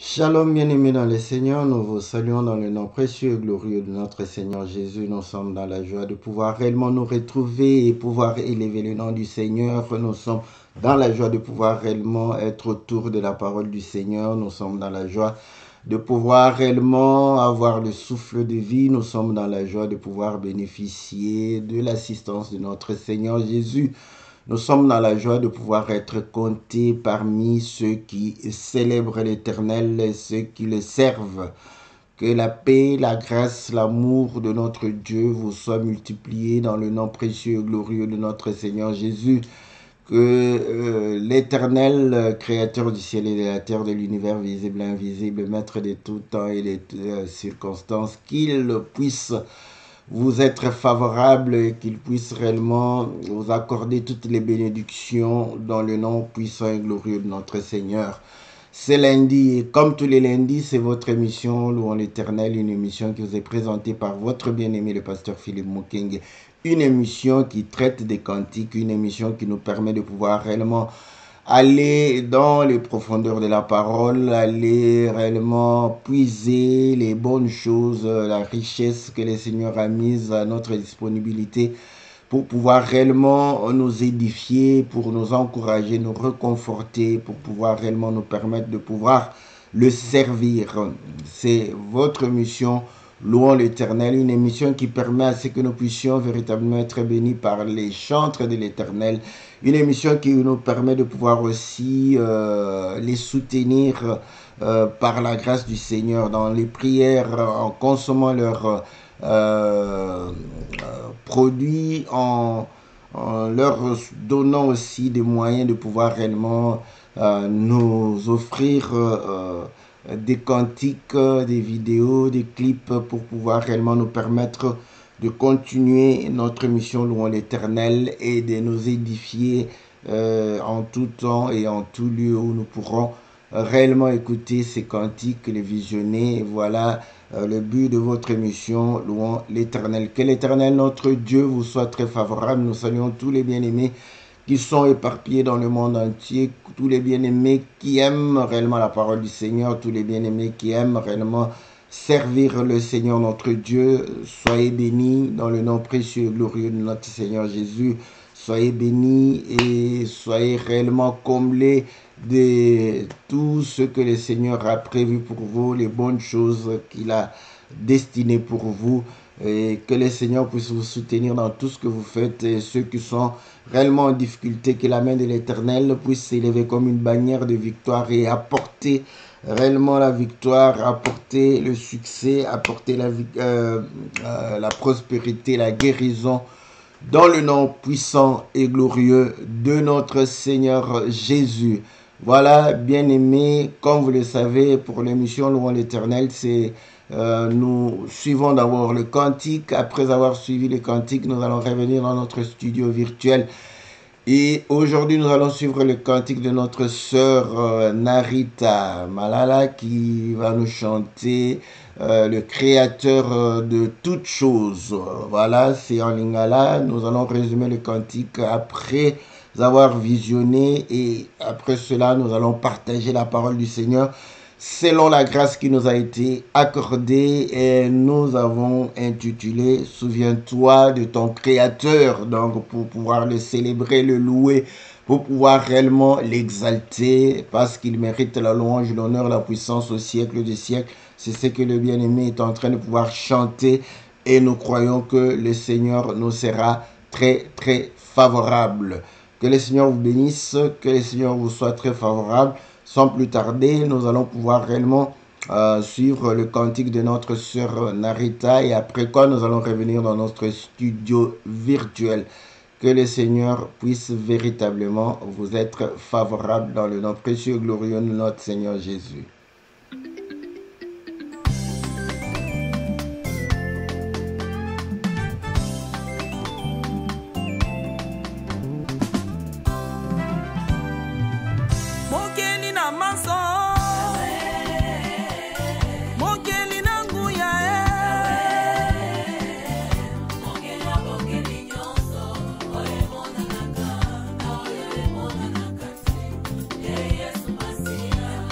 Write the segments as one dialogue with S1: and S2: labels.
S1: Shalom bien-aimés dans le Seigneur, nous vous saluons dans le nom précieux et glorieux de notre Seigneur Jésus. Nous sommes dans la joie de pouvoir réellement nous retrouver et pouvoir élever le nom du Seigneur. Nous sommes dans la joie de pouvoir réellement être autour de la parole du Seigneur. Nous sommes dans la joie de pouvoir réellement avoir le souffle de vie. Nous sommes dans la joie de pouvoir bénéficier de l'assistance de notre Seigneur Jésus. Nous sommes dans la joie de pouvoir être comptés parmi ceux qui célèbrent l'Éternel et ceux qui le servent. Que la paix, la grâce, l'amour de notre Dieu vous soient multipliés dans le nom précieux et glorieux de notre Seigneur Jésus. Que l'Éternel, créateur du ciel et de la terre, de l'univers visible et invisible, maître de tout temps et de toutes circonstances, qu'il puisse vous être favorable et qu'il puisse réellement vous accorder toutes les bénédictions dans le nom puissant et glorieux de notre Seigneur. C'est lundi et comme tous les lundis, c'est votre émission Louons l'Éternel, une émission qui vous est présentée par votre bien-aimé le pasteur Philippe Mukenge. Une émission qui traite des cantiques, une émission qui nous permet de pouvoir réellement aller dans les profondeurs de la parole, aller réellement puiser les bonnes choses, la richesse que le Seigneur a mise à notre disponibilité pour pouvoir réellement nous édifier, pour nous encourager, nous réconforter, pour pouvoir réellement nous permettre de pouvoir le servir. C'est votre mission. Louons l'Éternel, une émission qui permet à ce que nous puissions véritablement être bénis par les chantres de l'Éternel. Une émission qui nous permet de pouvoir aussi les soutenir par la grâce du Seigneur dans les prières, en consommant leurs produits, en leur donnant aussi des moyens de pouvoir réellement nous offrir des cantiques, des vidéos, des clips pour pouvoir réellement nous permettre de continuer notre mission Louons l'Éternel et de nous édifier en tout temps et en tout lieu où nous pourrons réellement écouter ces cantiques, les visionner. Voilà le but de votre émission Louons l'Éternel. Que l'Éternel, notre Dieu, vous soit très favorable. Nous saluons tous les bien-aimés qui sont éparpillés dans le monde entier, tous les bien-aimés qui aiment réellement la parole du Seigneur, tous les bien-aimés qui aiment réellement servir le Seigneur notre Dieu. Soyez bénis dans le nom précieux et glorieux de notre Seigneur Jésus. Soyez bénis et soyez réellement comblés de tout ce que le Seigneur a prévu pour vous, les bonnes choses qu'il a destinées pour vous. Et que le Seigneur puisse vous soutenir dans tout ce que vous faites. Et ceux qui sont réellement en difficulté, que la main de l'Éternel puisse s'élever comme une bannière de victoire et apporter réellement la victoire, apporter le succès, apporter la prospérité, la guérison dans le nom puissant et glorieux de notre Seigneur Jésus. Voilà, bien-aimés, comme vous le savez, pour l'émission Louons l'Éternel, c'est nous suivons d'abord le cantique. Après avoir suivi le cantique, nous allons revenir dans notre studio virtuel. Et aujourd'hui, nous allons suivre le cantique de notre sœur Narita Malala qui va nous chanter le créateur de toutes choses. Voilà, c'est en lingala. Nous allons résumer le cantique après avoir visionné et après cela, nous allons partager la parole du Seigneur selon la grâce qui nous a été accordée. Et nous avons intitulé « Souviens-toi de ton Créateur », donc pour pouvoir le célébrer, le louer, pour pouvoir réellement l'exalter, parce qu'il mérite la louange, l'honneur, la puissance au siècle des siècles. C'est ce que le bien-aimé est en train de pouvoir chanter et nous croyons que le Seigneur nous sera très très favorable. Que le Seigneur vous bénisse, que le Seigneur vous soit très favorable. Sans plus tarder, nous allons pouvoir réellement suivre le cantique de notre sœur Narita et après quoi nous allons revenir dans notre studio virtuel. Que le Seigneur puisse véritablement vous être favorable dans le nom précieux et glorieux de notre Seigneur Jésus.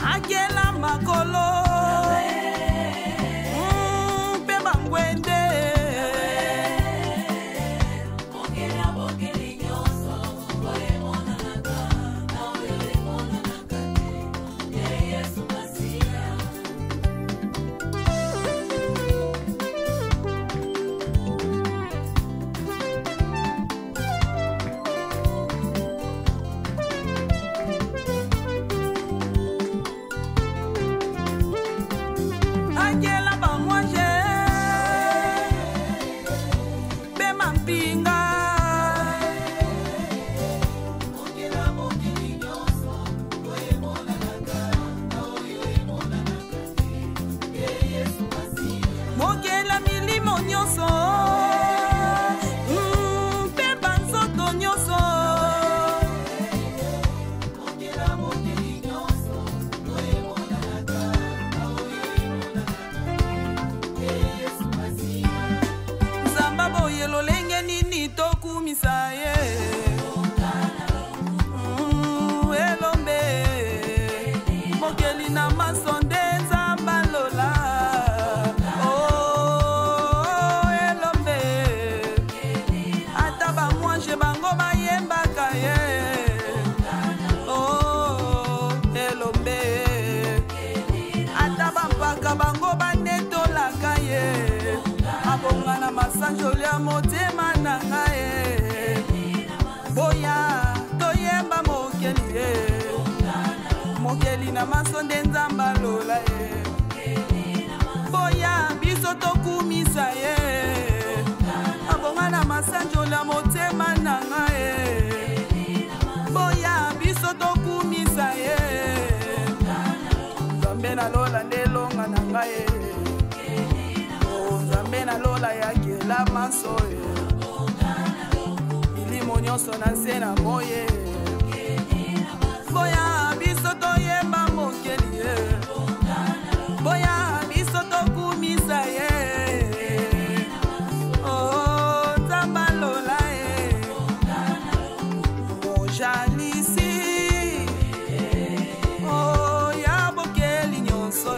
S2: Akela makolo mpe bangwende Jolia motema nanga boya toyemba mokeli mokeli na masonde nzamba lola boya biso tokumisa abonga na masanjola motema nanga boya biso tokumisa Nzambe na lola ndelonga nanga Nzambe na lola yake la maso milimo nyonso na se na moye boya biso toyemba mokeli boya biso tokumisa Nzamba lola mojalisi ya bokeli nyonso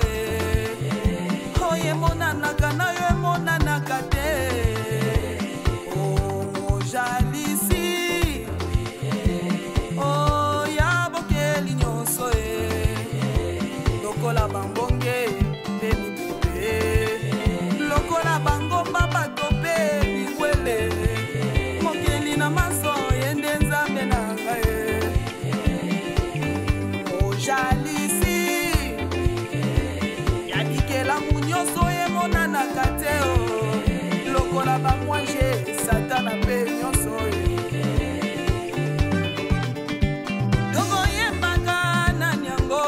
S2: oye monanaka na yo monanaka te mojalisi ya bokeli nyonso lokola bambonge mpe mipepe lokola bangomba bato mpe bingwele mokeli na maso yende Nzambe na ngai mojalisi yabikela munyonso emonanaka te lokola bamwanje satana mpe nyonso tokoyembaka nani yango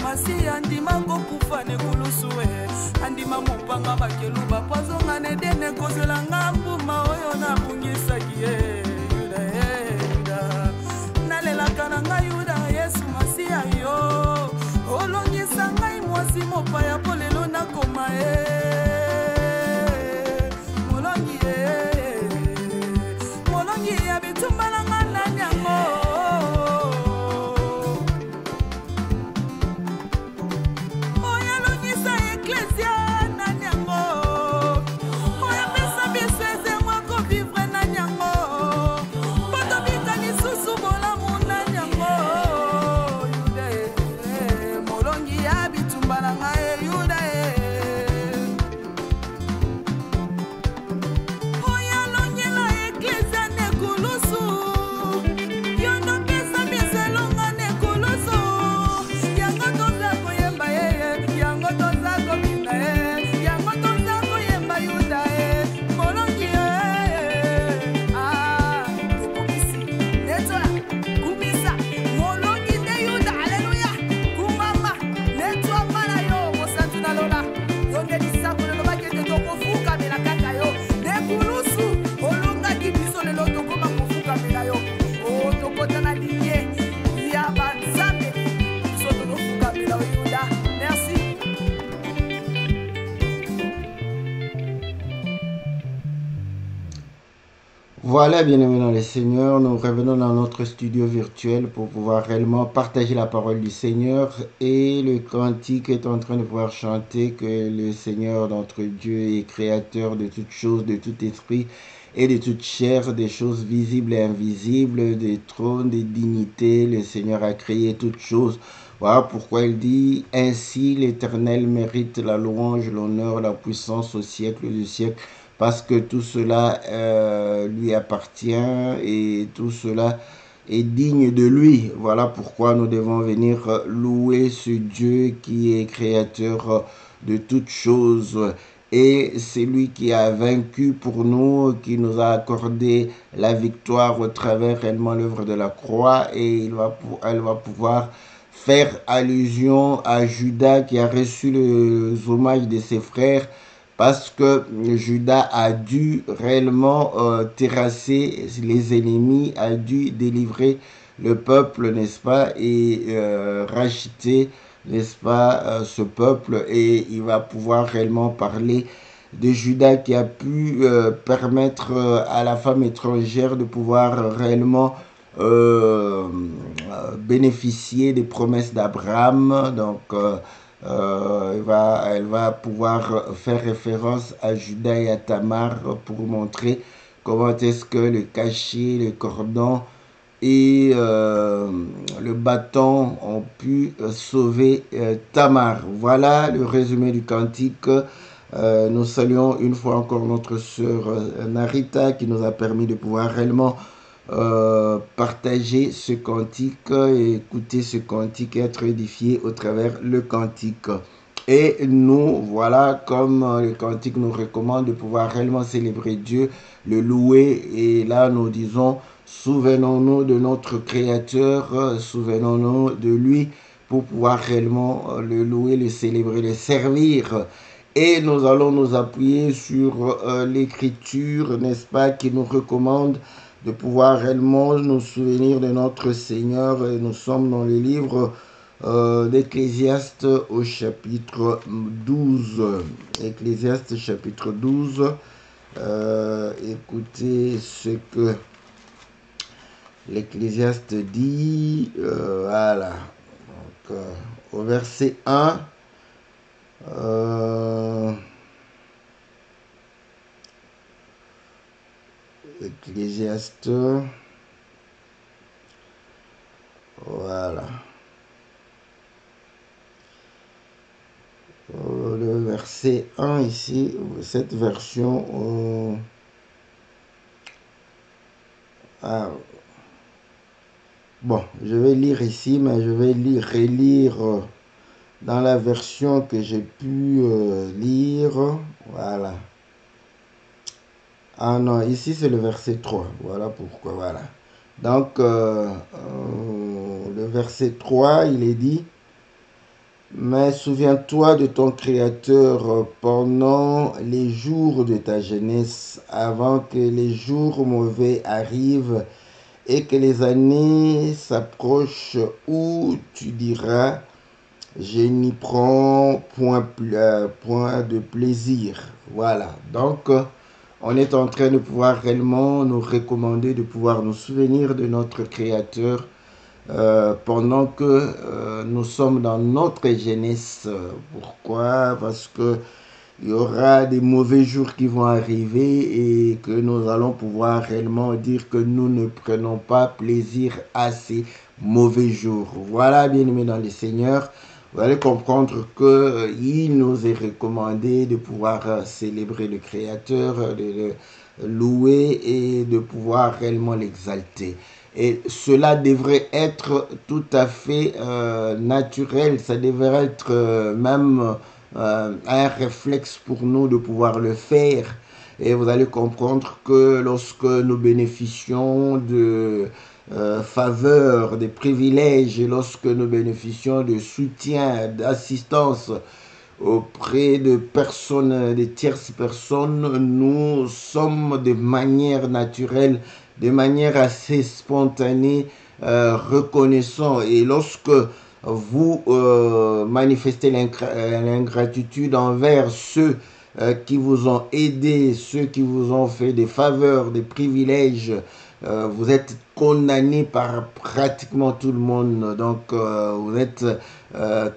S2: masi andima kokufa nekulusu andima mopanga bakelu bapwazonga nedene kozelanga mbuma oyo nabungisaki yuda yuda nalelaka na ngai yuda yesu masiya yo olongisa ngai mwasi mopaya po lelo nakoma molongi molongi ya bitumba na nga nani yango oyalongisa eklesia nani yango oyapesa biso ezemwa kovivre nani yango po tobika lisusu bolamu nani yango yuda molongi ya bitumba na nga yuda
S1: Voilà, bien-aimés dans le Seigneur, nous revenons dans notre studio virtuel pour pouvoir réellement partager la parole du Seigneur, et le cantique est en train de pouvoir chanter que le Seigneur, notre Dieu, est créateur de toutes choses, de tout esprit et de toute chair, des choses visibles et invisibles, des trônes, des dignités. Le Seigneur a créé toutes choses. Voilà pourquoi il dit « Ainsi l'Éternel mérite la louange, l'honneur, la puissance au siècle du siècle. » Parce que tout cela lui appartient et tout cela est digne de lui. Voilà pourquoi nous devons venir louer ce Dieu qui est créateur de toutes choses. Et c'est lui qui a vaincu pour nous, qui nous a accordé la victoire au travers réellement l'œuvre de la croix. Et elle va pouvoir faire allusion à Judas qui a reçu les hommages de ses frères, parce que Judas a dû réellement terrasser les ennemis, a dû délivrer le peuple, n'est-ce pas, et racheter, n'est-ce pas, ce peuple. Et il va pouvoir réellement parler de Judas qui a pu permettre à la femme étrangère de pouvoir réellement bénéficier des promesses d'Abraham. Donc, elle va pouvoir faire référence à Judas et à Tamar pour montrer comment est-ce que le cachet, le cordon et le bâton ont pu sauver Tamar. Voilà le résumé du cantique. Nous saluons une fois encore notre sœur Narita qui nous a permis de pouvoir réellement partager ce cantique et écouter ce cantique et être édifié au travers le cantique. Et nous, voilà, comme le cantique nous recommande de pouvoir réellement célébrer Dieu, le louer. Et là, nous disons, souvenons-nous de notre Créateur, souvenons-nous de lui pour pouvoir réellement le louer, le célébrer, le servir. Et nous allons nous appuyer sur l'Écriture, n'est-ce pas, qui nous recommande de pouvoir réellement nous souvenir de notre Seigneur. Et nous sommes dans le livre d'Ecclésiaste au chapitre 12. Ecclésiaste chapitre 12. Écoutez ce que l'Ecclésiaste dit. Voilà. Donc, au verset 1. Ecclésiaste, voilà, le verset 1 ici, cette version, bon, je vais lire ici, mais je vais relire dans la version que j'ai pu lire, voilà. Ah non, ici c'est le verset 3, voilà pourquoi, voilà. Donc, le verset 3, il est dit, Mais souviens-toi de ton Créateur pendant les jours de ta jeunesse, avant que les jours mauvais arrivent et que les années s'approchent où tu diras, je n'y prends point de plaisir. Voilà. Donc, on est en train de pouvoir réellement nous recommander de pouvoir nous souvenir de notre Créateur pendant que nous sommes dans notre jeunesse. Pourquoi? Parce que il y aura des mauvais jours qui vont arriver et que nous allons pouvoir réellement dire que nous ne prenons pas plaisir à ces mauvais jours. Voilà, bien-aimés dans le Seigneur, vous allez comprendre que il nous est recommandé de pouvoir célébrer le Créateur, de le louer et de pouvoir réellement l'exalter. Et cela devrait être tout à fait naturel, ça devrait être même un réflexe pour nous de pouvoir le faire. Et vous allez comprendre que lorsque nous bénéficions de faveurs, de privilèges, et lorsque nous bénéficions de soutien, d'assistance auprès de personnes, de tierces personnes, nous sommes de manière naturelle, de manière assez spontanée, reconnaissants. Et lorsque vous manifestez l'ingratitude envers ceux qui vous ont aidé, ceux qui vous ont fait des faveurs, des privilèges, vous êtes condamné par pratiquement tout le monde. Donc, vous êtes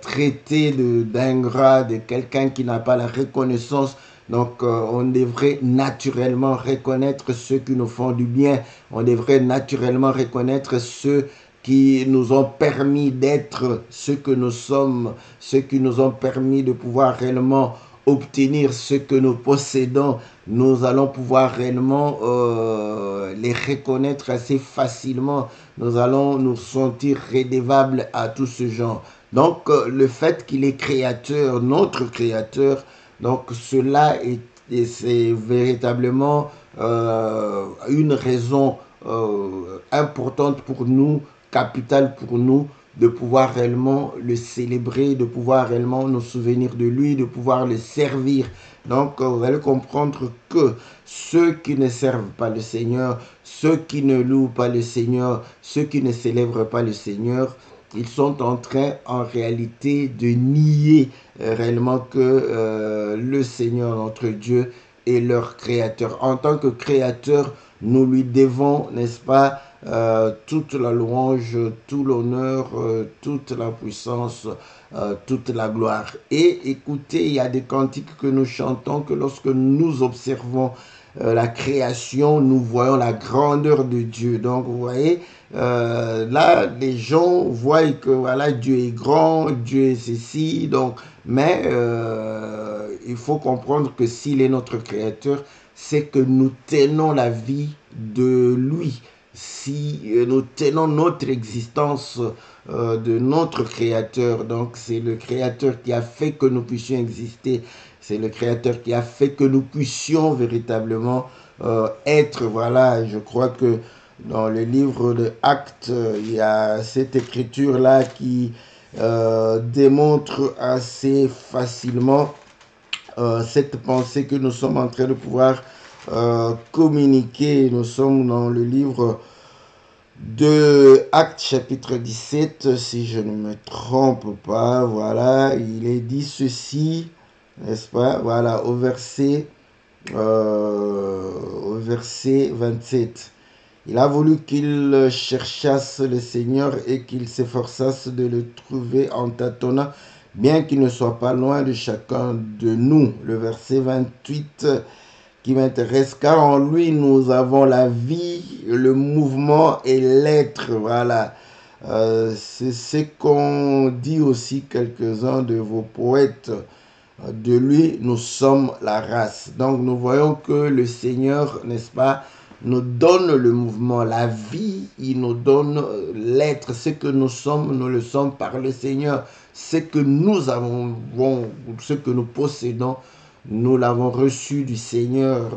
S1: traité d'ingrat, de quelqu'un qui n'a pas la reconnaissance. Donc, on devrait naturellement reconnaître ceux qui nous font du bien. On devrait naturellement reconnaître ceux qui nous ont permis d'être ce que nous sommes, ceux qui nous ont permis de pouvoir réellement obtenir ce que nous possédons. Nous allons pouvoir réellement les reconnaître assez facilement. Nous allons nous sentir redevables à tout ce genre. Donc, le fait qu'il est créateur, notre créateur, donc cela c'est véritablement une raison importante pour nous, capitale pour nous, de pouvoir réellement le célébrer, de pouvoir réellement nous souvenir de lui, de pouvoir le servir. Donc, vous allez comprendre que ceux qui ne servent pas le Seigneur, ceux qui ne louent pas le Seigneur, ceux qui ne célèbrent pas le Seigneur, ils sont en train, en réalité, de nier réellement que le Seigneur, notre Dieu, est leur créateur. En tant que créateur, nous lui devons, n'est-ce pas, toute la louange, tout l'honneur, toute la puissance, toute la gloire. Et écoutez, il y a des cantiques que nous chantons que lorsque nous observons la création, nous voyons la grandeur de Dieu. Donc, vous voyez, là, les gens voient que voilà, Dieu est grand, Dieu est ceci. Donc, mais il faut comprendre que s'il est notre créateur, c'est que nous tenons la vie de lui. Si nous tenons notre existence de notre créateur, donc c'est le créateur qui a fait que nous puissions exister, c'est le créateur qui a fait que nous puissions véritablement être, voilà, je crois que dans le livre de Actes, il y a cette écriture-là qui démontre assez facilement cette pensée que nous sommes en train de pouvoir communiquer. Nous sommes dans le livre de Actes chapitre 17, si je ne me trompe pas. Voilà, il est dit ceci, n'est-ce pas? Voilà, au verset 27. Il a voulu qu'ils cherchassent le Seigneur et qu'ils s'efforçassent de le trouver en tâtonnant, bien qu'il ne soit pas loin de chacun de nous. Le verset 28 qui m'intéresse, car en lui nous avons la vie, le mouvement et l'être. Voilà. C'est ce qu'ont dit aussi quelques-uns de vos poètes. De lui, nous sommes la race. Donc nous voyons que le Seigneur, n'est-ce pas, nous donne le mouvement, la vie, il nous donne l'être. Ce que nous sommes, nous le sommes par le Seigneur. Ce que nous avons, ce que nous possédons, nous l'avons reçu du Seigneur.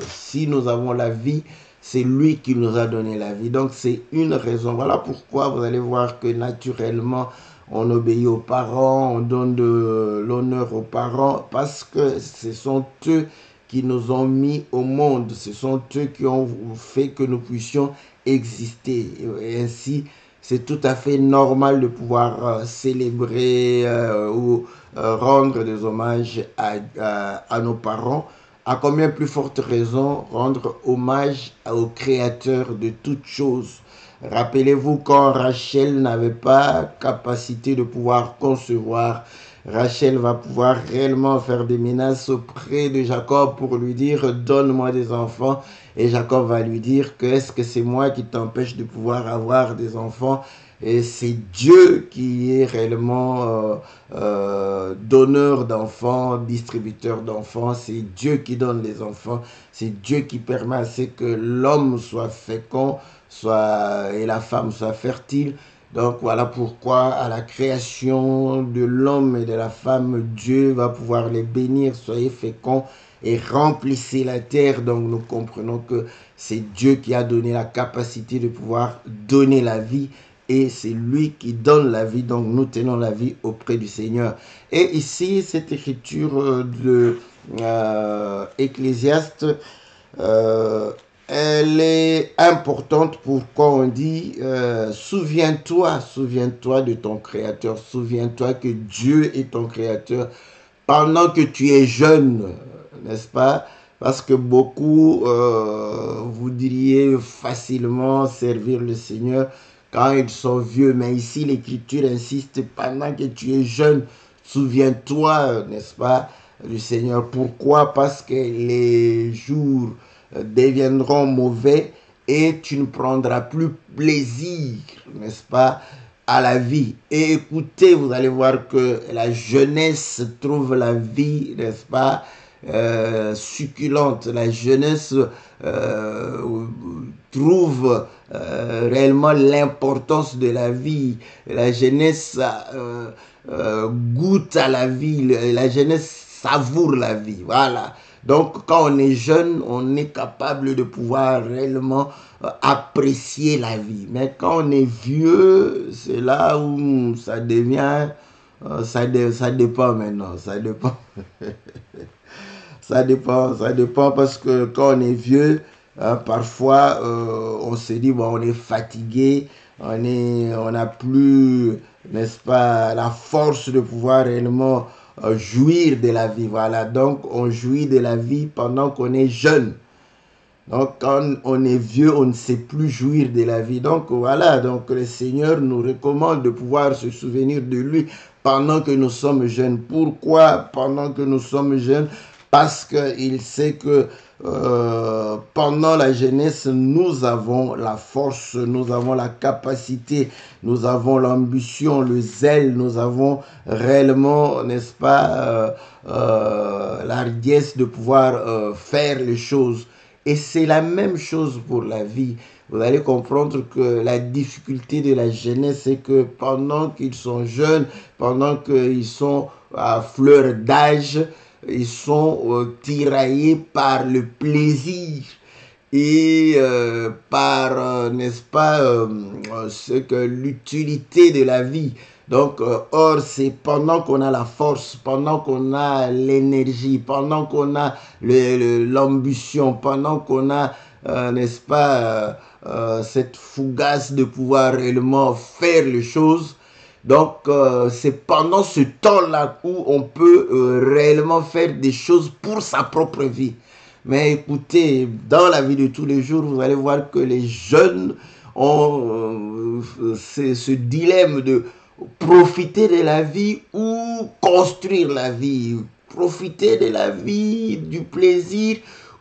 S1: Si nous avons la vie, c'est lui qui nous a donné la vie. Donc c'est une raison. Voilà pourquoi vous allez voir que naturellement, on obéit aux parents, on donne de l'honneur aux parents, parce que ce sont eux qui nous ont mis au monde, ce sont eux qui ont fait que nous puissions exister. Et ainsi, c'est tout à fait normal de pouvoir célébrer ou rendre des hommages à nos parents. À combien plus forte raison rendre hommage au Créateur de toutes choses. Rappelez-vous quand Rachel n'avait pas capacité de pouvoir concevoir, Rachel va pouvoir réellement faire des menaces auprès de Jacob pour lui dire « Donne-moi des enfants ». Et Jacob va lui dire que « Est-ce que c'est moi qui t'empêche de pouvoir avoir des enfants ?» Et c'est Dieu qui est réellement donneur d'enfants, distributeur d'enfants. C'est Dieu qui donne les enfants. C'est Dieu qui permet à ce que l'homme soit fécond et la femme soit fertile. Donc voilà pourquoi à la création de l'homme et de la femme, Dieu va pouvoir les bénir. Soyez féconds et remplissez la terre. Donc nous comprenons que c'est Dieu qui a donné la capacité de pouvoir donner la vie. Et c'est lui qui donne la vie, donc nous tenons la vie auprès du Seigneur. Et ici, cette écriture de Ecclésiaste, elle est importante pour quand on dit souviens-toi de ton Créateur, souviens-toi que Dieu est ton Créateur pendant que tu es jeune, n'est-ce pas? Parce que beaucoup voudriez facilement servir le Seigneur quand ils sont vieux. Mais ici, l'Écriture insiste, pendant que tu es jeune, souviens-toi, n'est-ce pas, du Seigneur. Pourquoi? Parce que les jours deviendront mauvais et tu ne prendras plus plaisir, n'est-ce pas, à la vie. Et écoutez, vous allez voir que la jeunesse trouve la vie, n'est-ce pas, succulente. La jeunesse trouve réellement l'importance de la vie. La jeunesse goûte à la vie. La jeunesse savoure la vie. Voilà. Donc, quand on est jeune, on est capable de pouvoir réellement apprécier la vie. Mais quand on est vieux, c'est là où ça devient... ça dépend maintenant. Ça dépend. Ça dépend parce que quand on est vieux, parfois on se dit bon, on est fatigué, on n'a plus, n'est-ce pas, la force de pouvoir réellement jouir de la vie. Voilà, donc on jouit de la vie pendant qu'on est jeune. Donc quand on est vieux, on ne sait plus jouir de la vie. Donc voilà, donc le Seigneur nous recommande de pouvoir se souvenir de lui pendant que nous sommes jeunes. Pourquoi pendant que nous sommes jeunes? Parce qu'il sait que pendant la jeunesse, nous avons la force, nous avons la capacité, nous avons l'ambition, le zèle, nous avons réellement, n'est-ce pas, l'hardiesse de pouvoir faire les choses. Et c'est la même chose pour la vie. Vous allez comprendre que la difficulté de la jeunesse, c'est que pendant qu'ils sont jeunes, pendant qu'ils sont à fleur d'âge, ils sont tiraillés par le plaisir et par, n'est-ce pas, ce que l'utilité de la vie. Donc, or, c'est pendant qu'on a la force, pendant qu'on a l'énergie, pendant qu'on a l'ambition, pendant qu'on a, n'est-ce pas, cette fougasse de pouvoir réellement faire les choses. Donc, c'est pendant ce temps-là où on peut réellement faire des choses pour sa propre vie. Mais écoutez, dans la vie de tous les jours, vous allez voir que les jeunes ont ce dilemme de profiter de la vie ou construire la vie. Profiter de la vie, du plaisir,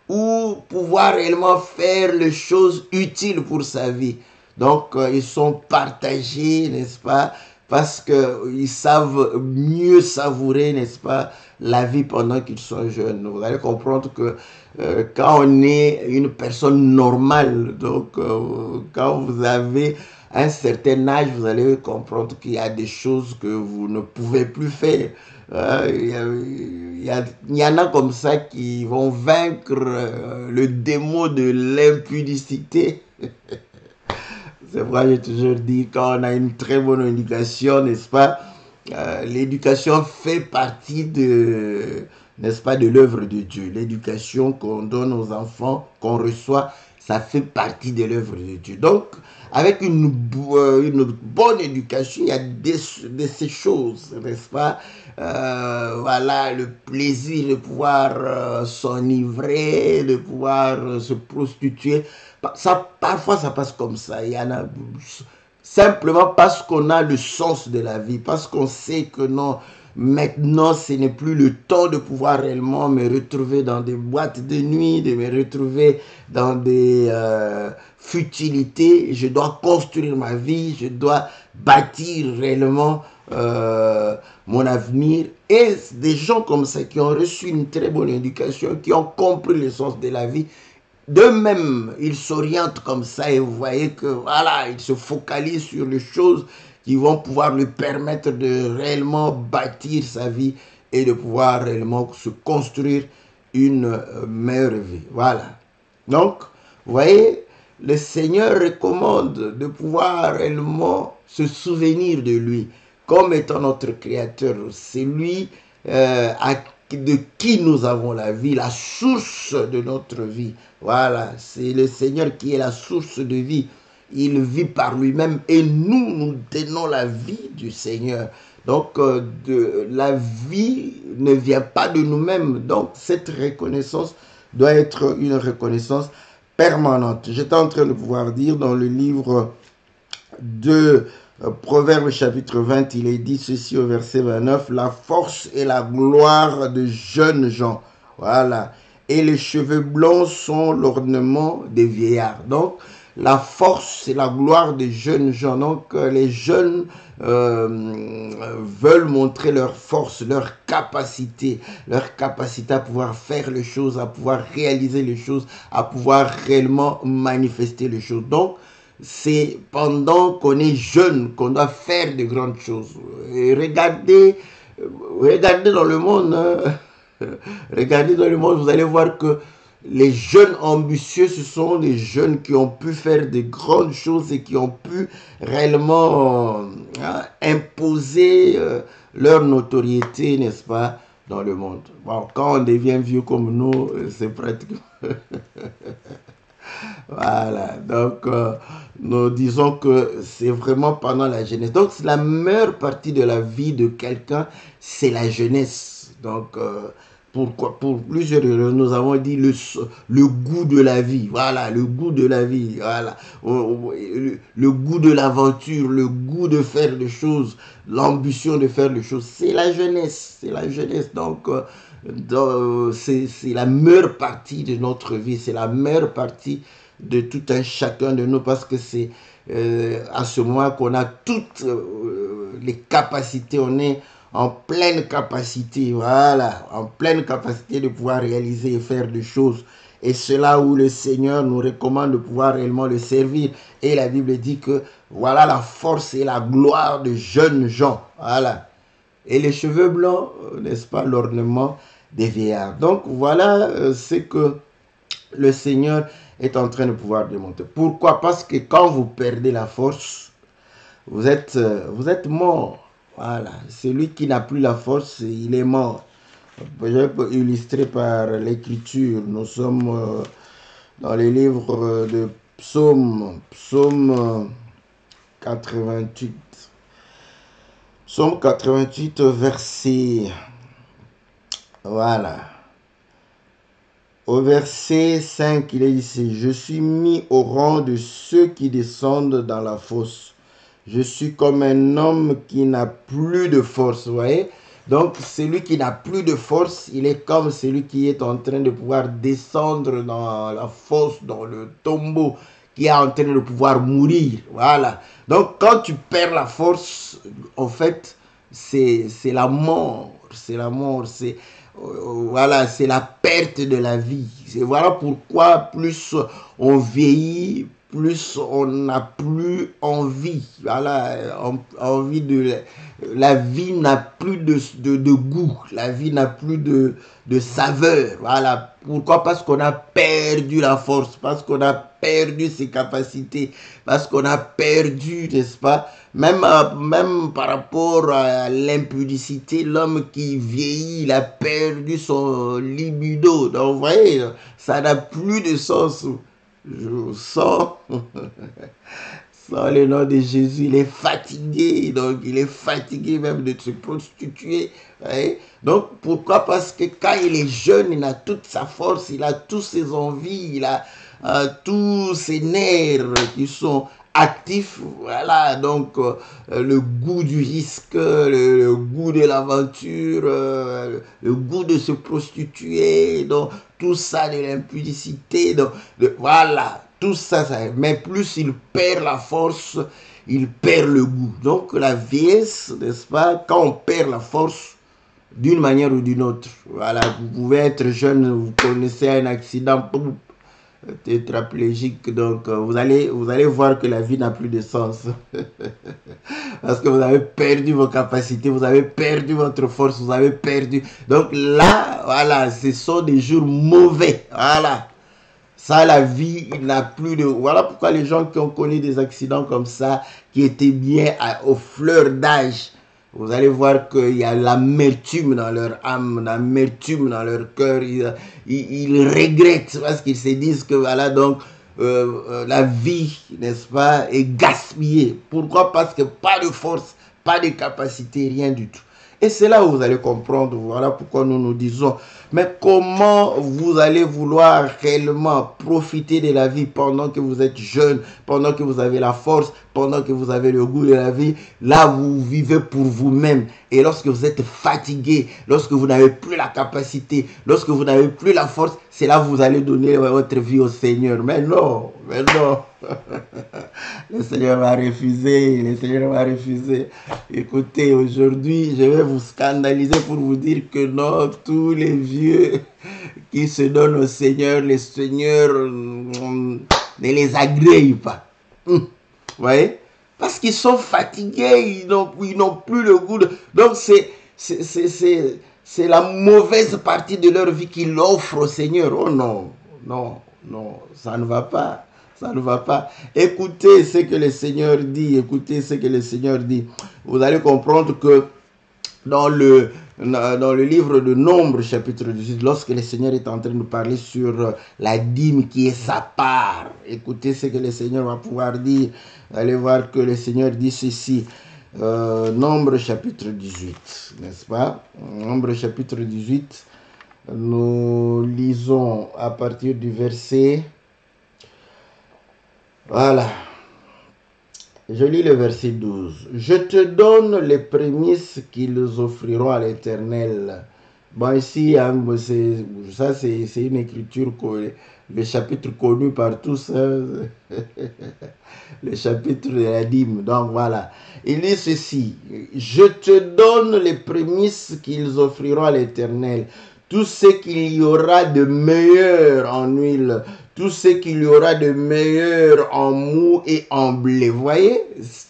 S1: ou pouvoir réellement faire les choses utiles pour sa vie. Donc, ils sont partagés, n'est-ce pas? Parce qu'ils savent mieux savourer, n'est-ce pas, la vie pendant qu'ils sont jeunes. Vous allez comprendre que quand on est une personne normale, donc quand vous avez un certain âge, vous allez comprendre qu'il y a des choses que vous ne pouvez plus faire. Il y en a comme ça qui vont vaincre le démon de l'impudicité. C'est vrai, j'ai toujours dit, quand on a une très bonne éducation, n'est-ce pas, l'éducation fait partie de, n'est-ce pas, de l'œuvre de Dieu. L'éducation qu'on donne aux enfants, qu'on reçoit, ça fait partie de l'œuvre de Dieu. Donc, avec une bonne éducation, il y a de ces choses, n'est-ce pas? Voilà, le plaisir de pouvoir s'enivrer, de pouvoir se prostituer. Ça, parfois, ça passe comme ça. Il y en a simplement parce qu'on a le sens de la vie, parce qu'on sait que non, maintenant, ce n'est plus le temps de pouvoir réellement me retrouver dans des boîtes de nuit, de me retrouver dans des futilités. Je dois construire ma vie, je dois bâtir réellement mon avenir. Et des gens comme ça qui ont reçu une très bonne éducation, qui ont compris le sens de la vie, d'eux-mêmes, ils s'orientent comme ça et vous voyez que voilà, ils se focalisent sur les choses qui vont pouvoir lui permettre de réellement bâtir sa vie et de pouvoir réellement se construire une meilleure vie. Voilà. Donc, vous voyez, le Seigneur recommande de pouvoir réellement se souvenir de lui comme étant notre Créateur. C'est lui de qui nous avons la vie, la source de notre vie. Voilà, c'est le Seigneur qui est la source de vie. Il vit par lui-même et nous tenons la vie du Seigneur. Donc, la vie ne vient pas de nous-mêmes. Donc, cette reconnaissance doit être une reconnaissance permanente. J'étais en train de pouvoir dire dans le livre de Proverbes chapitre 20, il est dit ceci au verset 29, la force et la gloire de jeunes gens. Voilà. Et les cheveux blancs sont l'ornement des vieillards. Donc, la force et la gloire des jeunes gens. Donc, les jeunes veulent montrer leur force, leur capacité à pouvoir faire les choses, à pouvoir réaliser les choses, à pouvoir réellement manifester les choses. Donc, c'est pendant qu'on est jeune qu'on doit faire de grandes choses. Et regardez dans le monde, regardez dans le monde, vous allez voir que les jeunes ambitieux, ce sont les jeunes qui ont pu faire de grandes choses et qui ont pu réellement imposer leur notoriété, n'est-ce pas, dans le monde. Bon, quand on devient vieux comme nous, c'est pratiquement... Voilà, donc nous disons que c'est vraiment pendant la jeunesse. Donc la meilleure partie de la vie de quelqu'un, c'est la jeunesse. Donc pourquoi? Pour plusieurs raisons, nous avons dit le goût de la vie. Voilà, le goût de la vie. Voilà, le goût de l'aventure, le goût de faire des choses, l'ambition de faire des choses. C'est la jeunesse, c'est la jeunesse. Donc c'est la meilleure partie de notre vie, c'est la meilleure partie de tout un chacun de nous parce que c'est à ce moment qu'on a toutes les capacités, on est en pleine capacité, voilà, en pleine capacité de pouvoir réaliser et faire des choses. Et c'est là où le Seigneur nous recommande de pouvoir réellement le servir. Et la Bible dit que voilà la force et la gloire de jeunes gens, voilà. Et les cheveux blancs, n'est-ce pas, l'ornement des vieillards. Donc voilà ce que le Seigneur est en train de pouvoir démontrer. Pourquoi? Parce que quand vous perdez la force, vous êtes mort. Voilà. Celui qui n'a plus la force, il est mort. Je peux illustrer par l'écriture. Nous sommes dans les livres de Psaume 88. Psaume 88, verset... Voilà. Au verset 5, il est ici, je suis mis au rang de ceux qui descendent dans la fosse. Je suis comme un homme qui n'a plus de force, vous voyez. Donc, celui qui n'a plus de force, il est comme celui qui est en train de pouvoir descendre dans la fosse, dans le tombeau, qui est en train de pouvoir mourir. Voilà. Donc, quand tu perds la force, en fait, c'est la mort. C'est la mort, c'est... Voilà, c'est la perte de la vie. Voilà pourquoi plus on vieillit, plus on n'a plus envie. Voilà, envie de... La vie n'a plus de goût. La vie n'a plus de saveur. Voilà. Pourquoi? Parce qu'on a perdu la force. Parce qu'on a perdu ses capacités. Parce qu'on a perdu, n'est-ce pas? Même par rapport à l'impudicité, l'homme qui vieillit, il a perdu son libido. Donc, vous voyez, ça n'a plus de sens. Je sens, sans le nom de Jésus, il est fatigué. Donc, il est fatigué même de se prostituer. Voyez? Donc, pourquoi? Parce que quand il est jeune, il a toute sa force, il a toutes ses envies, il a tous ses nerfs qui sont actif, voilà, donc le goût du risque, le goût de l'aventure, le goût de se prostituer, donc tout ça, de l'impudicité, donc voilà, tout ça, mais plus il perd la force, il perd le goût. Donc la vieillesse, n'est-ce pas, quand on perd la force, d'une manière ou d'une autre, voilà, vous pouvez être jeune, vous connaissez un accident, tétraplégique, donc vous allez voir que la vie n'a plus de sens parce que vous avez perdu vos capacités, vous avez perdu votre force, vous avez perdu, donc là, voilà, ce sont des jours mauvais, voilà, ça, la vie n'a plus de... Voilà pourquoi les gens qui ont connu des accidents comme ça, qui étaient bien aux fleurs d'âge, vous allez voir qu'il y a l'amertume dans leur âme, l'amertume dans leur cœur. Ils regrettent parce qu'ils se disent que voilà, donc la vie, n'est-ce pas, est gaspillée. Pourquoi? Parce que pas de force, pas de capacité, rien du tout. Et c'est là où vous allez comprendre, voilà pourquoi nous nous disons, mais comment vous allez vouloir réellement profiter de la vie pendant que vous êtes jeune, pendant que vous avez la force, pendant que vous avez le goût de la vie, là vous vivez pour vous-même. Et lorsque vous êtes fatigué, lorsque vous n'avez plus la capacité, lorsque vous n'avez plus la force, c'est là que vous allez donner votre vie au Seigneur. Mais non, mais non. Le Seigneur va refuser, le Seigneur va refuser. Écoutez, aujourd'hui, je vais vous scandaliser pour vous dire que non, tous les vieux qui se donnent au Seigneur, le Seigneur ne les agrée pas. Vous voyez? Parce qu'ils sont fatigués, ils n'ont plus le goût de... Donc c'est la mauvaise partie de leur vie qu'ils offrent au Seigneur. Oh non, non, non, ça ne va pas. Ça ne va pas. Écoutez ce que le Seigneur dit. Écoutez ce que le Seigneur dit. Vous allez comprendre que dans le livre de Nombre, chapitre 18, lorsque le Seigneur est en train de parler sur la dîme qui est sa part, écoutez ce que le Seigneur va pouvoir dire. Vous allez voir que le Seigneur dit ceci. Nombre, chapitre 18, n'est-ce pas? Nombre, chapitre 18. Nous lisons à partir du verset... Voilà. Je lis le verset 12. Je te donne les prémices qu'ils offriront à l'Éternel. Bon, ici, ça c'est une écriture, le chapitre connu par tous, hein, le chapitre de la dîme. Donc voilà. Il dit ceci. Je te donne les prémices qu'ils offriront à l'Éternel. Tout ce qu'il y aura de meilleur en huile, tout ce qu'il y aura de meilleur en mou et en blé. Vous voyez,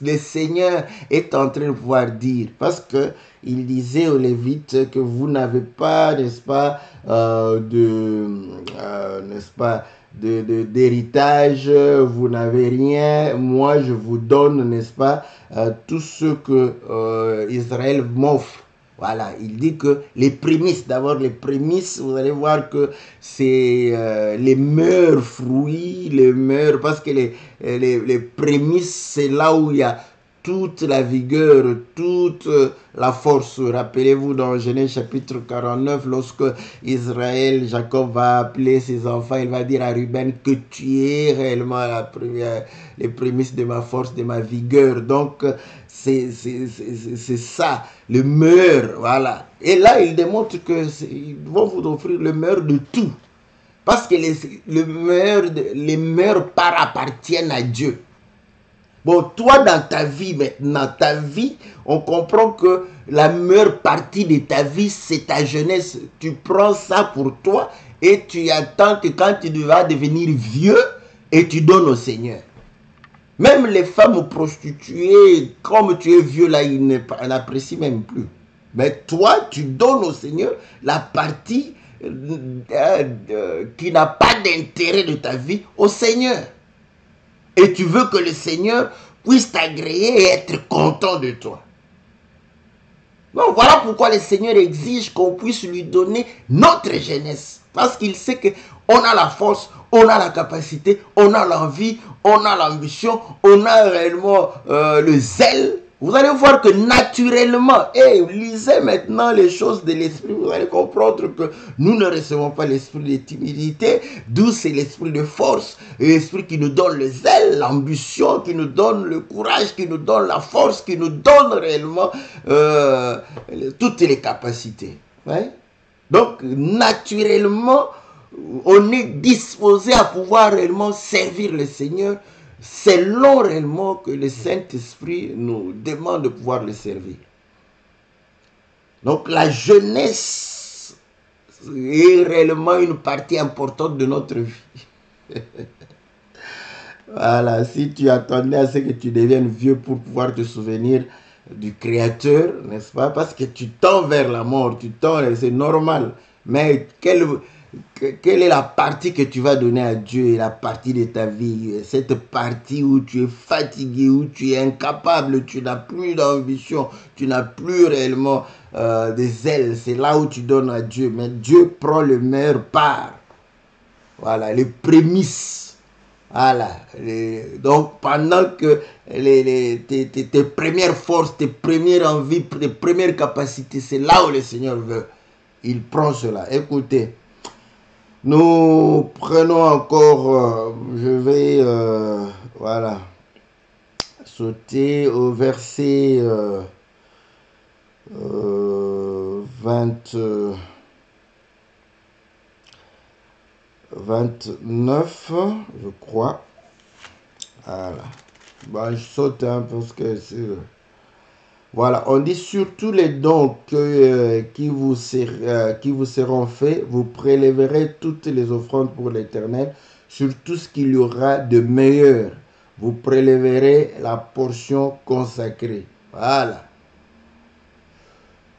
S1: le Seigneur est en train de pouvoir dire, parce que il disait aux Lévites que vous n'avez pas, n'est-ce pas, d'héritage, vous n'avez rien. Moi, je vous donne, n'est-ce pas, tout ce que Israël m'offre. Voilà, il dit que les prémices, d'abord les prémices, vous allez voir que c'est les meilleurs fruits, les meilleurs, parce que les prémices, c'est là où il y a toute la vigueur, toute la force. Rappelez-vous dans Genèse chapitre 49, lorsque Israël, Jacob va appeler ses enfants, il va dire à Ruben que tu es réellement les prémices de ma force, de ma vigueur. Donc, c'est ça, le meilleur, voilà. Et là, il démontre qu'ils vont vous offrir le meilleur de tout. Parce que les meilleures parts appartiennent à Dieu. Bon, toi, dans ta vie, maintenant, ta vie, on comprend que la meilleure partie de ta vie, c'est ta jeunesse. Tu prends ça pour toi et tu attends que quand tu vas devenir vieux, et tu donnes au Seigneur. Même les femmes prostituées, comme tu es vieux là, ils n'apprécient même plus. Mais toi, tu donnes au Seigneur la partie qui n'a pas d'intérêt de ta vie au Seigneur. Et tu veux que le Seigneur puisse t'agréer et être content de toi. Donc voilà pourquoi le Seigneur exige qu'on puisse lui donner notre jeunesse. Parce qu'il sait qu'on a la force, on a la capacité, on a l'envie, on a l'ambition, on a réellement le zèle. Vous allez voir que naturellement, lisez maintenant les choses de l'esprit, vous allez comprendre que nous ne recevons pas l'esprit de timidité, d'où c'est l'esprit de force, l'esprit qui nous donne le zèle, l'ambition, qui nous donne le courage, qui nous donne la force, qui nous donne réellement toutes les capacités. Ouais? Donc, naturellement, on est disposé à pouvoir réellement servir le Seigneur selon réellement que le Saint-Esprit nous demande de pouvoir le servir. Donc la jeunesse est réellement une partie importante de notre vie. Voilà, si tu attendais à ce que tu deviennes vieux pour pouvoir te souvenir du Créateur, n'est-ce pas? Parce que tu tends vers la mort, tu tends, c'est normal. Mais quelle est la partie que tu vas donner à Dieu, la partie de ta vie, cette partie où tu es fatigué, où tu es incapable, tu n'as plus d'ambition, tu n'as plus réellement des ailes, c'est là où tu donnes à Dieu. Mais Dieu prend le meilleur part. Voilà, les prémices. Voilà. Donc, pendant que tes premières forces, tes premières envies, tes premières capacités, c'est là où le Seigneur veut. Il prend cela. Écoutez. Nous prenons encore, je vais, voilà, sauter au verset 29, je crois. Voilà. Bon, je saute parce que c'est... Voilà, on dit surtout les dons qui vous seront faits, vous prélèverez toutes les offrandes pour l'Éternel, sur tout ce qu'il y aura de meilleur. Vous prélèverez la portion consacrée. Voilà.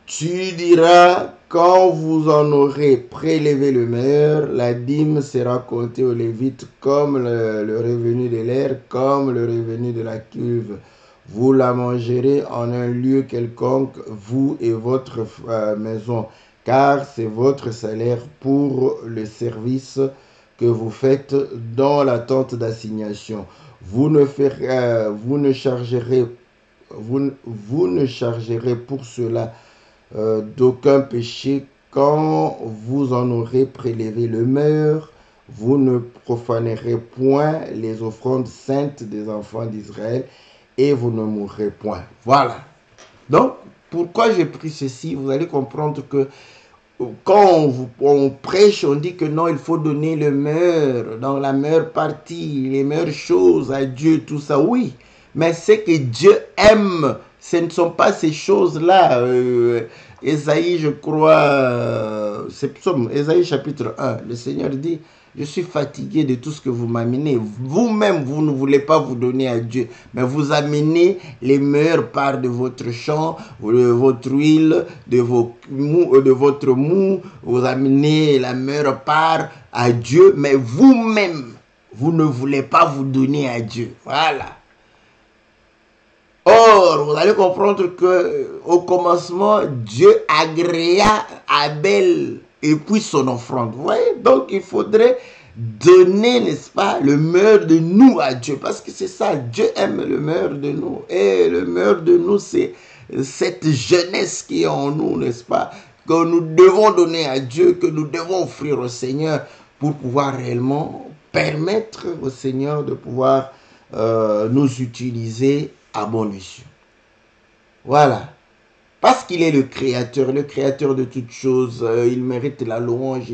S1: Tu diras, quand vous en aurez prélevé le meilleur, la dîme sera comptée aux Lévites comme le revenu de l'air, comme le revenu de la cuve. Vous la mangerez en un lieu quelconque, vous et votre maison, car c'est votre salaire pour le service que vous faites dans la tente d'assignation. Vous ne chargerez pour cela d'aucun péché quand vous en aurez prélevé le meilleur. Vous ne profanerez point les offrandes saintes des enfants d'Israël, et vous ne mourrez point. Voilà. Donc, pourquoi j'ai pris ceci? Vous allez comprendre que quand on prêche, on dit que non, il faut donner le meilleur, dans la meilleure partie, les meilleures choses à Dieu, tout ça, oui. Mais ce que Dieu aime, ce ne sont pas ces choses-là. Ésaïe, je crois, c'est Psaume, Ésaïe chapitre 1, le Seigneur dit, je suis fatigué de tout ce que vous m'amenez. Vous-même, vous ne voulez pas vous donner à Dieu, mais vous amenez les meilleures parts de votre champ, de votre huile, de votre mou. Vous amenez la meilleure part à Dieu, mais vous-même, vous ne voulez pas vous donner à Dieu. Voilà. Or, vous allez comprendre que au commencement, Dieu agréa Abel et puis son offrande. Vous voyez? Donc, il faudrait donner, n'est-ce pas, le meilleur de nous à Dieu. Parce que c'est ça, Dieu aime le meilleur de nous. Et le meilleur de nous, c'est cette jeunesse qui est en nous, n'est-ce pas, que nous devons donner à Dieu, que nous devons offrir au Seigneur pour pouvoir réellement permettre au Seigneur de pouvoir nous utiliser à bon escient. Voilà. Parce qu'il est le créateur de toutes choses, il mérite la louange,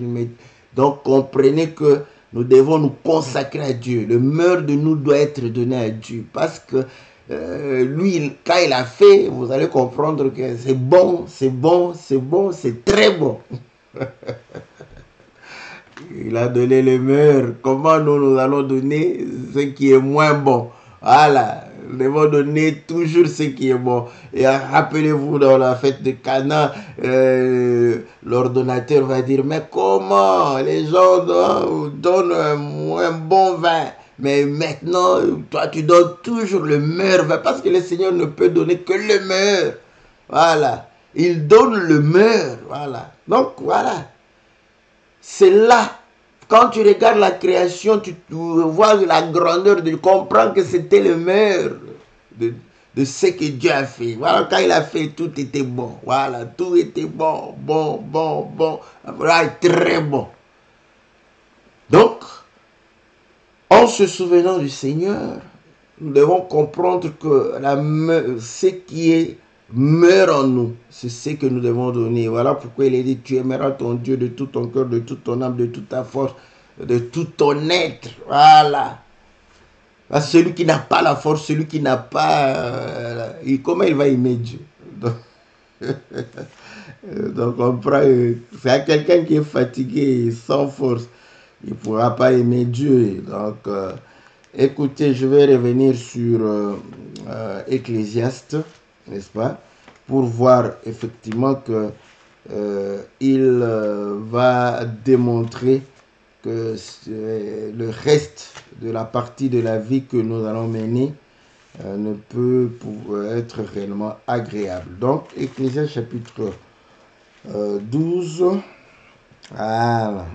S1: donc comprenez que nous devons nous consacrer à Dieu. Le meilleur de nous doit être donné à Dieu. Parce que lui, quand il a fait, vous allez comprendre que c'est bon, c'est bon, c'est bon, c'est très bon. Il a donné le meilleur. Comment nous allons donner ce qui est moins bon? Voilà, nous devons donner toujours ce qui est bon. Et rappelez-vous, dans la fête de Cana, l'ordonnateur va dire, mais comment les gens donnent un bon vin, mais maintenant, toi, tu donnes toujours le meilleur vin, parce que le Seigneur ne peut donner que le meilleur. Voilà, il donne le meilleur. Voilà, donc voilà, c'est là. Quand tu regardes la création, tu vois la grandeur, tu comprends que c'était le meilleur de ce que Dieu a fait. Voilà, quand il a fait, tout était bon. Voilà, tout était bon, bon. Voilà, très bon. Donc, en se souvenant du Seigneur, nous devons comprendre que ce qui est meurt en nous, c'est ce que nous devons donner. Voilà pourquoi il est dit, tu aimeras ton Dieu de tout ton cœur, de toute ton âme, de toute ta force, de tout ton être. Voilà. Parce que celui qui n'a pas la force, celui qui n'a pas... comment il va aimer Dieu? Donc on prend... c'est quelqu'un qui est fatigué, sans force, il ne pourra pas aimer Dieu. Donc... écoutez, je vais revenir sur Ecclésiaste, n'est-ce pas, pour voir effectivement que il va démontrer que le reste de la partie de la vie que nous allons mener ne peut être réellement agréable. Donc, Ecclésiaste chapitre 12, voilà.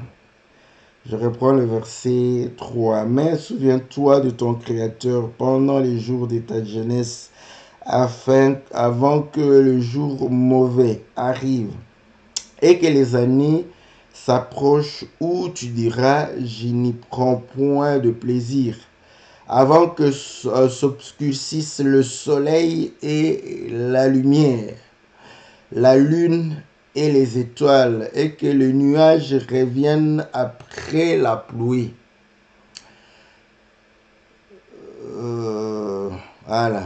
S1: Je reprends le verset 3. Mais souviens-toi de ton Créateur pendant les jours de ta jeunesse, avant que le jour mauvais arrive et que les années s'approchent où tu diras, je n'y prends point de plaisir, avant que s'obscurcisse le soleil et la lumière, la lune et les étoiles, et que le nuage revienne après la pluie. Voilà.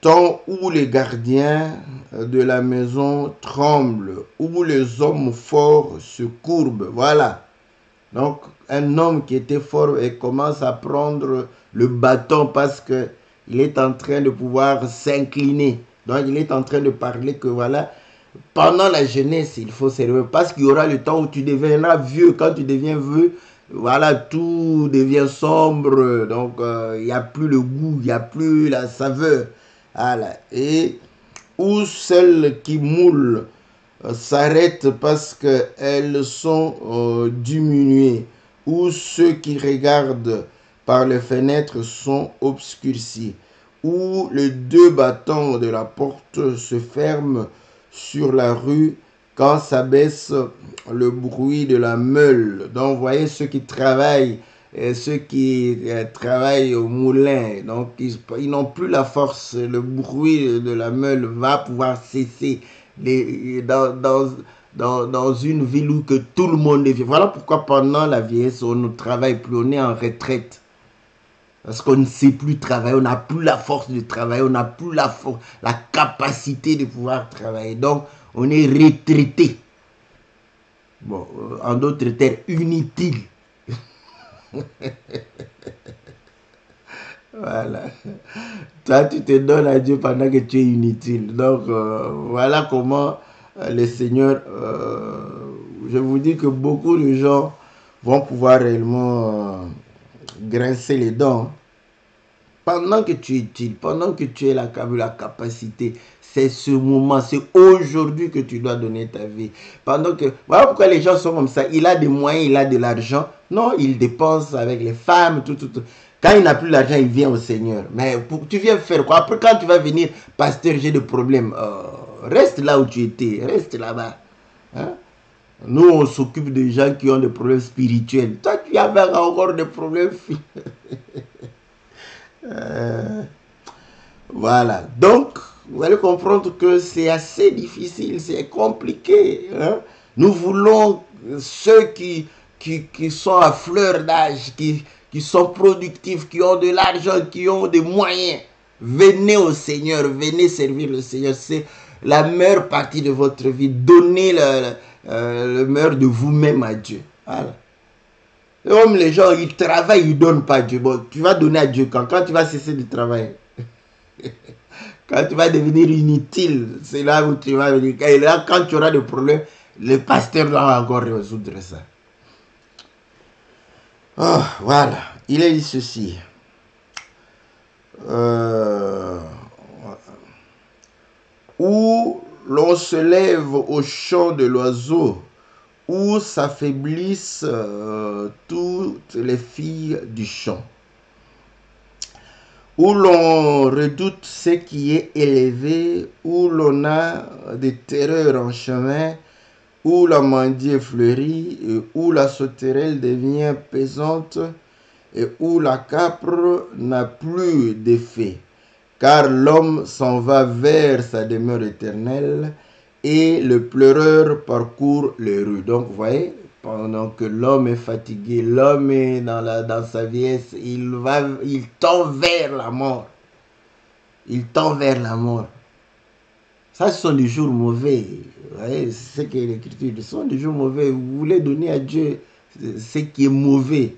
S1: Temps où les gardiens de la maison tremblent, où les hommes forts se courbent. Voilà. Donc, un homme qui était fort et commence à prendre le bâton parce que il est en train de pouvoir s'incliner. Donc, il est en train de parler que voilà, pendant la jeunesse, il faut servir parce qu'il y aura le temps où tu deviendras vieux. Quand tu deviens vieux, voilà, tout devient sombre. Donc, il n'y a plus le goût, il n'y a plus la saveur. Voilà. Et où celles qui moulent s'arrêtent parce qu'elles sont diminuées. Où ceux qui regardent par les fenêtres sont obscurcis. Où les deux battants de la porte se ferment sur la rue quand s'abaisse le bruit de la meule. Donc, vous voyez ceux qui travaillent, au moulin, donc ils n'ont plus la force. Le bruit de la meule va pouvoir cesser dans une ville où que tout le monde est vieux. Voilà pourquoi pendant la vieillesse, on ne travaille plus, on est en retraite. Parce qu'on ne sait plus travailler, on n'a plus la force de travailler, on n'a plus la capacité de pouvoir travailler. Donc, on est retraité. Bon, en d'autres termes, inutile. Voilà. Toi, tu te donnes à Dieu pendant que tu es inutile. Donc, voilà comment le Seigneur... je vous dis que beaucoup de gens vont pouvoir réellement... grincer les dents. Pendant que tu es utile, pendant que tu as la capacité, c'est ce moment, c'est aujourd'hui que tu dois donner ta vie. Pendant que, voilà pourquoi les gens sont comme ça. Il a des moyens, il a de l'argent. Non, il dépense avec les femmes, tout. Quand il n'a plus l'argent, il vient au Seigneur. Mais tu viens faire quoi? Après, quand tu vas venir, pasteur, j'ai des problèmes. Reste là où tu étais, reste là-bas. Hein? Nous, on s'occupe des gens qui ont des problèmes spirituels. Toi, tu avais encore des problèmes. Voilà. Donc, vous allez comprendre que c'est assez difficile, c'est compliqué. Hein? Nous voulons ceux qui sont à fleur d'âge, qui sont productifs, qui ont de l'argent, qui ont des moyens. Venez au Seigneur, venez servir le Seigneur. C'est la meilleure partie de votre vie. Donnez le meilleur de vous-même à Dieu. Voilà. Comme les gens, ils travaillent, ils ne donnent pas à Dieu. Bon, tu vas donner à Dieu quand tu vas cesser de travailler. Quand tu vas devenir inutile, c'est là où tu vas venir. Et là, quand tu auras des problèmes, le pasteur doit encore résoudre ça. Oh, voilà. Il est dit ceci. Où l'on se lève au chant de l'oiseau, où s'affaiblissent toutes les filles du champ, où l'on redoute ce qui est élevé, où l'on a des terreurs en chemin, où la mendie fleurit, et où la sauterelle devient pesante, et où la capre n'a plus d'effet. Car l'homme s'en va vers sa demeure éternelle, et le pleureur parcourt les rues. Donc, vous voyez, pendant que l'homme est fatigué, l'homme est dans sa vieillesse, il tend vers la mort. Il tend vers la mort. Ça, ce sont des jours mauvais. Vous voyez, c'est ce que l'Écriture dit. Ce sont des jours mauvais. Vous voulez donner à Dieu ce qui est mauvais.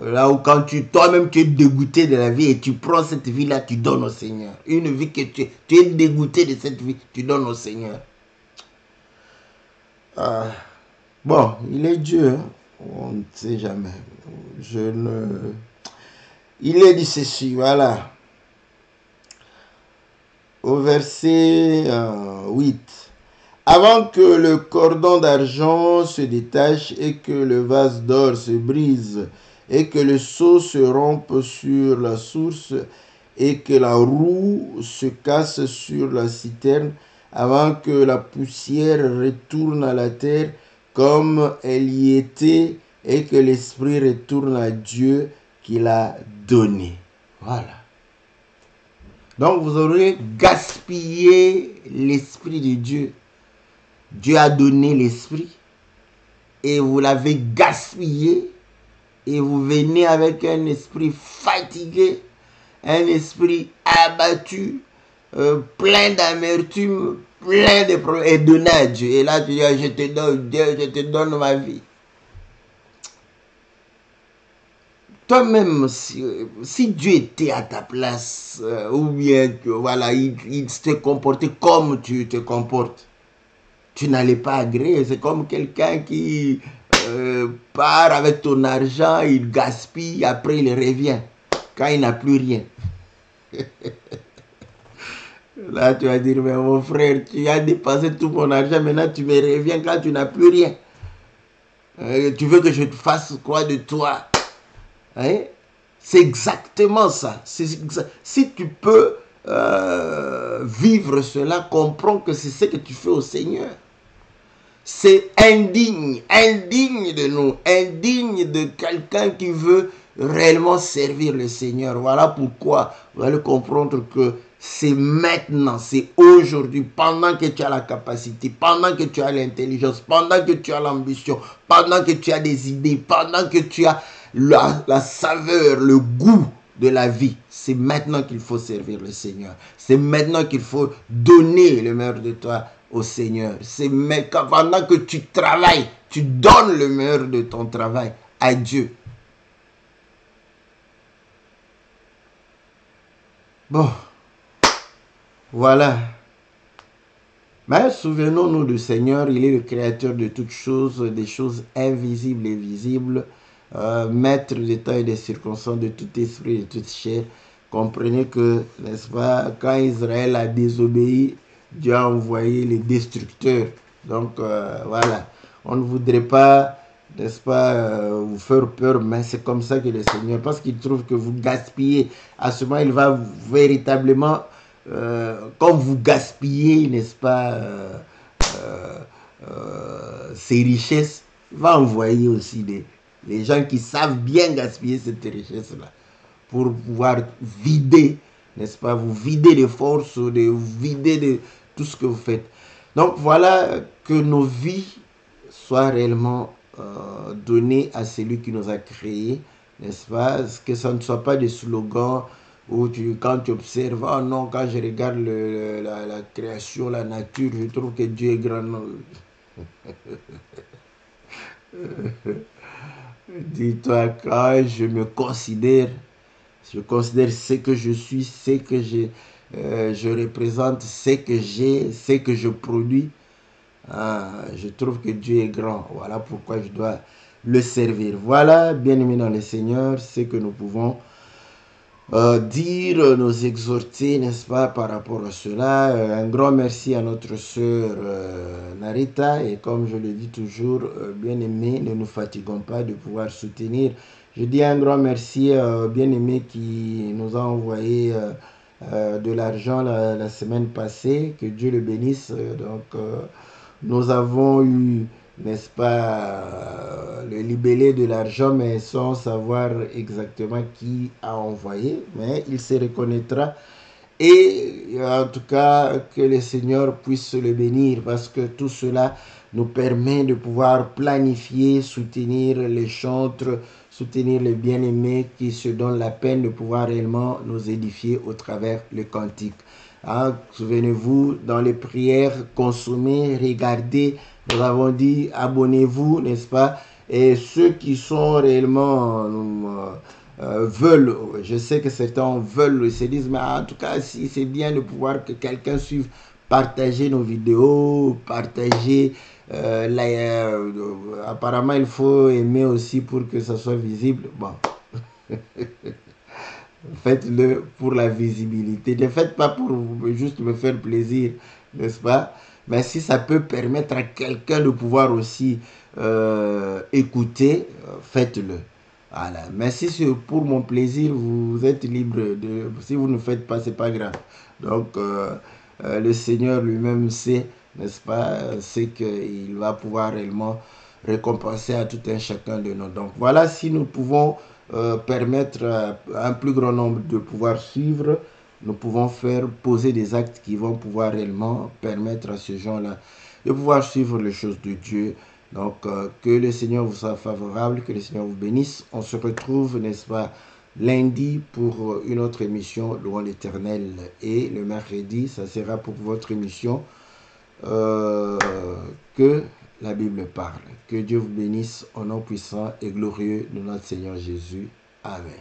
S1: Là où quand toi-même tu es dégoûté de la vie et tu prends cette vie-là, tu donnes au Seigneur. Une vie que tu es dégoûté de cette vie, tu donnes au Seigneur. Bon, il est Dieu, hein? On ne sait jamais. Il est dit ceci, voilà. Au verset 8. Avant que le cordon d'argent se détache et que le vase d'or se brise, et que le seau se rompe sur la source, et que la roue se casse sur la citerne, avant que la poussière retourne à la terre comme elle y était, et que l'esprit retourne à Dieu qui l'a donné. Voilà. Donc vous aurez gaspillé l'esprit de Dieu. Dieu a donné l'esprit et vous l'avez gaspillé et vous venez avec un esprit fatigué, un esprit abattu, plein d'amertume, plein de problèmes et donné à Dieu. Et là tu dis, je te donne Dieu, je te donne ma vie. Toi-même, si Dieu était à ta place, ou bien voilà, il se comportait comme tu te comportes, tu n'allais pas agréer. C'est comme quelqu'un qui part avec ton argent, il gaspille, après il revient, quand il n'a plus rien. Là, tu vas dire, mais mon frère, tu as dépensé tout mon argent, maintenant tu me reviens quand tu n'as plus rien. Tu veux que je te fasse quoi de toi? Hein? C'est exactement ça. Si tu peux vivre cela, comprends que c'est ce que tu fais au Seigneur. C'est indigne de nous, indigne de quelqu'un qui veut réellement servir le Seigneur. Voilà pourquoi vous allez comprendre que c'est maintenant, c'est aujourd'hui, pendant que tu as la capacité, pendant que tu as l'intelligence, pendant que tu as l'ambition, pendant que tu as des idées, pendant que tu as la saveur, le goût de la vie. C'est maintenant qu'il faut servir le Seigneur. C'est maintenant qu'il faut donner le meilleur de toi au Seigneur. C'est pendant que tu travailles, tu donnes le meilleur de ton travail à Dieu. Bon, voilà. Mais souvenons-nous du Seigneur, il est le créateur de toutes choses, des choses invisibles et visibles, maître des temps et des circonstances, de tout esprit et de toute chair. Comprenez que, n'est-ce pas, quand Israël a désobéi, Dieu a envoyé les destructeurs. Donc, voilà. On ne voudrait pas, n'est-ce pas, vous faire peur, mais c'est comme ça que le Seigneur, parce qu'il trouve que vous gaspillez, à ce moment, il va véritablement, comme vous gaspillez, n'est-ce pas, ces richesses, il va envoyer aussi les gens qui savent bien gaspiller cette richesse-là, pour pouvoir vider, n'est-ce pas, vous vider de force, vous vider de tout ce que vous faites. Donc voilà, que nos vies soient réellement données à celui qui nous a créés, n'est-ce pas, que ça ne soit pas des slogans où quand tu observes, oh non, quand je regarde la création, la nature, je trouve que Dieu est grand. Dis-toi, quand je considère ce que je suis, ce que je représente, ce que j'ai, ce que je produis. Je trouve que Dieu est grand. Voilà pourquoi je dois le servir. Voilà, bien-aimés dans le Seigneur, ce que nous pouvons dire, nous exhorter, n'est-ce pas, par rapport à cela. Un grand merci à notre sœur Narita. Et comme je le dis toujours, bien-aimés, ne nous fatiguons pas de pouvoir soutenir. Je dis un grand merci, bien-aimé, qui nous a envoyé de l'argent la semaine passée. Que Dieu le bénisse. Nous avons eu, n'est-ce pas, le libellé de l'argent, mais sans savoir exactement qui a envoyé. Mais il se reconnaîtra. Et en tout cas, que le Seigneur puisse le bénir, parce que tout cela nous permet de pouvoir planifier, soutenir les chantres, soutenir les bien-aimés qui se donnent la peine de pouvoir réellement nous édifier au travers les cantiques. Souvenez-vous, dans les prières, consommez, regardez, nous avons dit, abonnez-vous, n'est-ce pas? Et ceux qui sont réellement veulent, je sais que certains veulent, se disent, mais en tout cas, si c'est bien de pouvoir que quelqu'un suive, partager nos vidéos, partager, apparemment il faut aimer aussi pour que ça soit visible. Bon. Faites-le pour la visibilité. Ne faites pas pour juste me faire plaisir, n'est-ce pas? Mais si ça peut permettre à quelqu'un de pouvoir aussi écouter, faites-le. Voilà. Mais si c'est pour mon plaisir, vous êtes libre de... Si vous ne faites pas, c'est pas grave. Donc, le Seigneur lui-même sait, n'est-ce pas, c'est qu'il va pouvoir réellement récompenser à tout un chacun de nous. Donc, voilà, si nous pouvons permettre à un plus grand nombre de pouvoir suivre, nous pouvons faire poser des actes qui vont pouvoir réellement permettre à ces gens-là de pouvoir suivre les choses de Dieu. Donc, que le Seigneur vous soit favorable, que le Seigneur vous bénisse. On se retrouve, n'est-ce pas, lundi pour une autre émission, Louons l'Éternel. Et le mercredi, ça sera pour votre émission que la Bible parle. Que Dieu vous bénisse au nom puissant et glorieux de notre Seigneur Jésus. Amen.